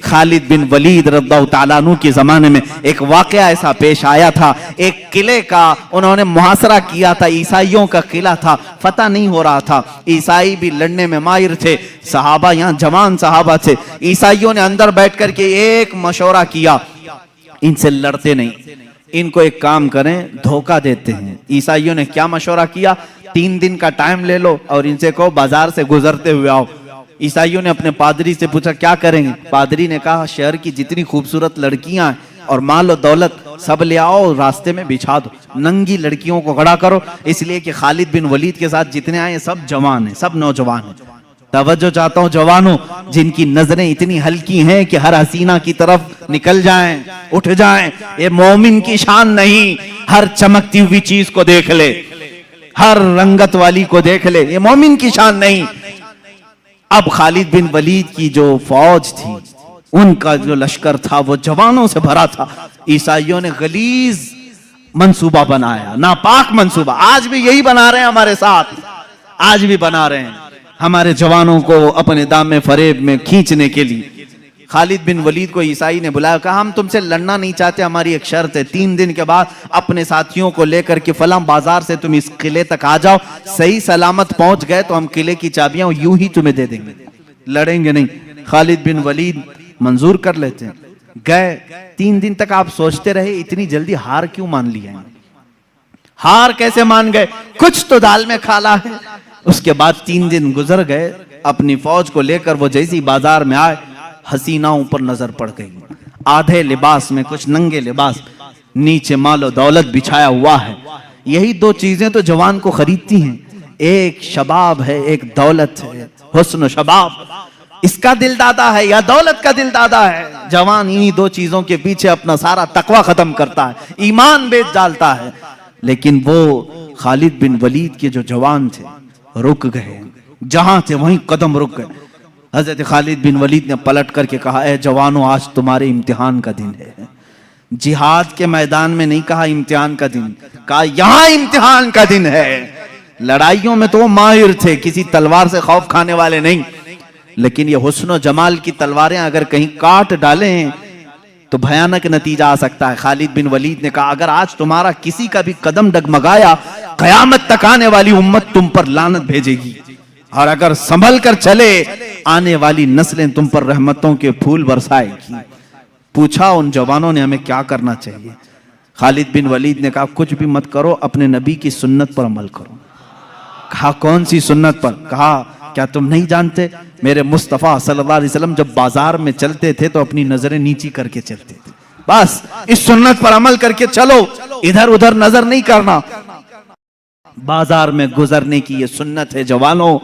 خالد بن ولید رضی اللہ تعالیٰ عنہ کے زمانے میں ایک واقعہ ایسا پیش آیا تھا، ایک قلعے کا انہوں نے محاصرہ کیا تھا، عیسائیوں کا قلعہ تھا، فتح نہیں ہو رہا تھا، عیسائی بھی لڑنے میں ماہر تھے، صحابہ یہاں جوان صحابہ تھے، عیسائیوں نے اندر بیٹھ کر کے ایک مشورہ کیا، ان سے لڑتے نہیں، ان کو ایک کام کریں، دھوکہ دیتے ہیں۔ عیسائیوں نے کیا مشورہ کیا؟ 3 دن کا ٹائم لے لو اور ان سے کہو بازار سے گزرتے ہوئے آؤ۔ عیسائیوں نے اپنے پادری سے پوچھا کیا کریں گے؟ پادری نے کہا شہر کی جتنی خوبصورت لڑکیاں ہیں اور مال و دولت سب لے آؤ، راستے میں بچھا دو، ننگی لڑکیوں کو کھڑا کرو، اس لیے کہ خالد بن ولید کے ساتھ جتنے آئے سب جوان ہیں، سب نوجوان ہیں۔ توجہ چاہتا ہوں جوانوں، جن کی نظریں اتنی ہلکی ہیں کہ ہر حسینہ کی طرف نکل جائیں، اٹھ جائیں، یہ مومن کی شان نہیں۔ ہر چمکتی ہوئی چیز کو دیکھ لے، ہر رنگت والی کو دیکھ لے، یہ مومن کی شان نہیں۔ اب خالد بن ولید کی جو فوج تھی، ان کا جو لشکر تھا وہ جوانوں سے بھرا تھا۔ عیسائیوں نے غلیظ منصوبہ بنایا، ناپاک منصوبہ، آج بھی یہی بنا رہے ہیں ہمارے ساتھ، آج بھی بنا رہے ہیں ہمارے جوانوں کو اپنے دام فریب میں کھینچنے کے لیے۔ خالد بن ولید کو عیسائی نے بلایا، کہا ہم تم سے لڑنا نہیں چاہتے، ہماری ایک شرط ہے، 3 دن کے بعد اپنے ساتھیوں کو لے کر کے فلاں بازار سے تم اس قلعے تک آ جاؤ، صحیح سلامت پہنچ گئے تو ہم قلعے کی چابیاں یوں ہی تمہیں دے دیں گے، لڑیں گے نہیں۔ خالد بن ولید منظور کر لیتے ہیں، گئے 3 دن تک آپ سوچتے رہے اتنی جلدی ہار کیوں مان لیا ہے؟ ہار کیسے مان گئے؟ کچھ تو دال میں کھالا ہے۔ اس کے بعد 3 دن گزر گئے، اپنی فوج کو لے کر وہ جیسی بازار میں آئے، حسیناؤں پر نظر پڑ گئی، آدھے لباس میں، کچھ ننگے لباس، نیچے مال و دولت بچھایا ہوا ہے۔ یہی 2 چیزیں تو جوان کو خریدتی ہیں، ایک شباب ہے، ایک دولت ہے، حسن و شباب، اس کا دل دادا ہے یا دولت کا دل دادا ہے؟ جوان انہی 2 چیزوں کے پیچھے اپنا سارا تقوی ختم کرتا ہے، ایمان بیچ ڈالتا ہے۔ لیکن وہ خالد بن ولید کے جو جوان تھے رک گئے، جہاں تھے وہیں قدم رک گئے۔ حضرت خالد بن ولید نے پلٹ کر کے کہا اے جوانوں، آج تمہارے امتحان کا دن ہے۔ جہاد کے میدان میں نہیں کہا امتحان کا دن، کہا یہاں امتحان کا دن ہے۔ لڑائیوں میں تو وہ ماہر تھے، کسی تلوار سے خوف کھانے والے نہیں، لیکن یہ حسن و جمال کی تلواریں اگر کہیں کاٹ ڈالیں تو بھیانک نتیجہ آ سکتا ہے۔ خالد بن ولید نے کہا اگر آج تمہارا کسی کا بھی قدم ڈگمگایا، قیامت تک آنے والی امت تم پر لعنت بھیجے گی، اور اگر سنبھل کر چلے آنے والی نسلیں تم پر رحمتوں کے پھول برسائے گی۔ پوچھا ان جوانوں نے ہمیں کیا کرنا چاہیے؟ خالد بن ولید نے کہا کچھ بھی مت کرو، اپنے نبی کی سنت پر عمل کرو۔ کہا کون سی سنت پر؟ کہا کیا تم نہیں جانتے میرے مصطفیٰ صلی اللہ علیہ وسلم جب بازار میں چلتے تھے تو اپنی نظریں نیچی کر کے چلتے تھے؟ بس اس سنت پر عمل کر کے چلو، ادھر ادھر نظر نہیں کرنا۔ بازار میں گزرنے کی یہ سنت ہے جوانوں،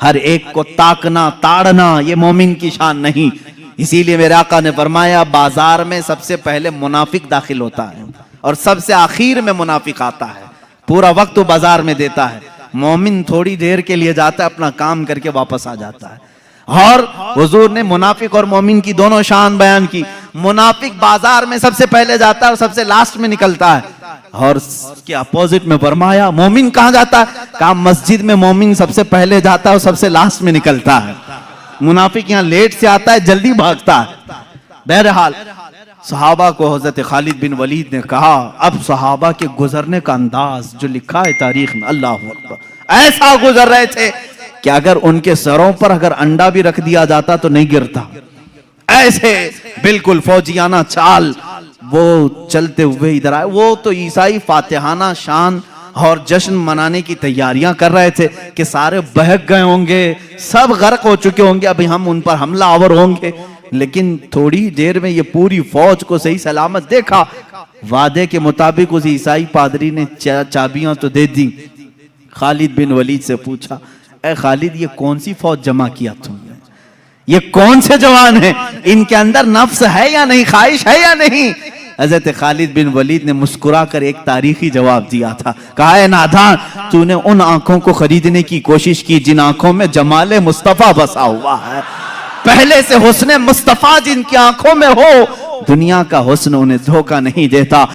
ہر ایک کو تاکنا تاڑنا یہ مومن کی شان نہیں۔ اسی لیے میرے آقا نے فرمایا بازار میں سب سے پہلے منافق داخل ہوتا ہے اور سب سے آخر میں منافق آتا ہے، پورا وقت وہ بازار میں دیتا ہے۔ مومن تھوڑی دیر کے لیے جاتا ہے، اپنا کام کر کے واپس آ جاتا ہے۔ اور حضور نے منافق اور مومن کی دونوں شان بیان کی۔ منافق بازار میں سب سے پہلے جاتا ہے اور سب سے لاسٹ میں نکلتا ہے، اور اس کے اپوزٹ میں فرمایا مومن کہاں جاتا ہے؟ کہا مسجد میں مومن سب سے پہلے جاتا ہے اور سب سے لاسٹ میں نکلتا ہے، منافق یہاں لیٹ سے آتا ہے، جلدی بھاگتا ہے۔ بہرحال صحابہ کو حضرت خالد بن ولید نے کہا، اب صحابہ کے گزرنے کا انداز جو لکھا ہے تاریخ میں، اللہ اکبر، ایسا گزر رہے تھے کہ اگر ان کے سروں پر اگر انڈا بھی رکھ دیا جاتا تو نہیں گرتا، ایسے بالکل فوجیانہ چال وہ چلتے ہوئے ادھر آئے۔ وہ تو عیسائی فاتحانہ شان اور جشن منانے کی تیاریاں کر رہے تھے کہ سارے بہک گئے ہوں گے، سب غرق ہو چکے ہوں گے، ابھی ہم ان پر حملہ آور ہوں گے۔ لیکن تھوڑی دیر میں یہ پوری فوج کو صحیح سلامت دیکھا، وعدے کے مطابق اس عیسائی پادری نے چابیاں تو دے دی۔ خالد بن ولید سے پوچھا اے خالد یہ کون سی فوج جمع کیا تم نے؟ یہ کون سے جوان ہیں؟ ان کے اندر نفس ہے یا نہیں، خواہش ہے یا نہیں؟ حضرت خالد بن ولید نے مسکرا کر ایک تاریخی جواب دیا تھا، کہا اے نادان، تو نے ان آنکھوں کو خریدنے کی کوشش کی جن آنکھوں میں جمال مصطفیٰ بسا ہوا ہے۔ پہلے سے حسن مصطفیٰ جن کی آنکھوں میں ہو، دنیا کا حسن انہیں دھوکہ نہیں دیتا۔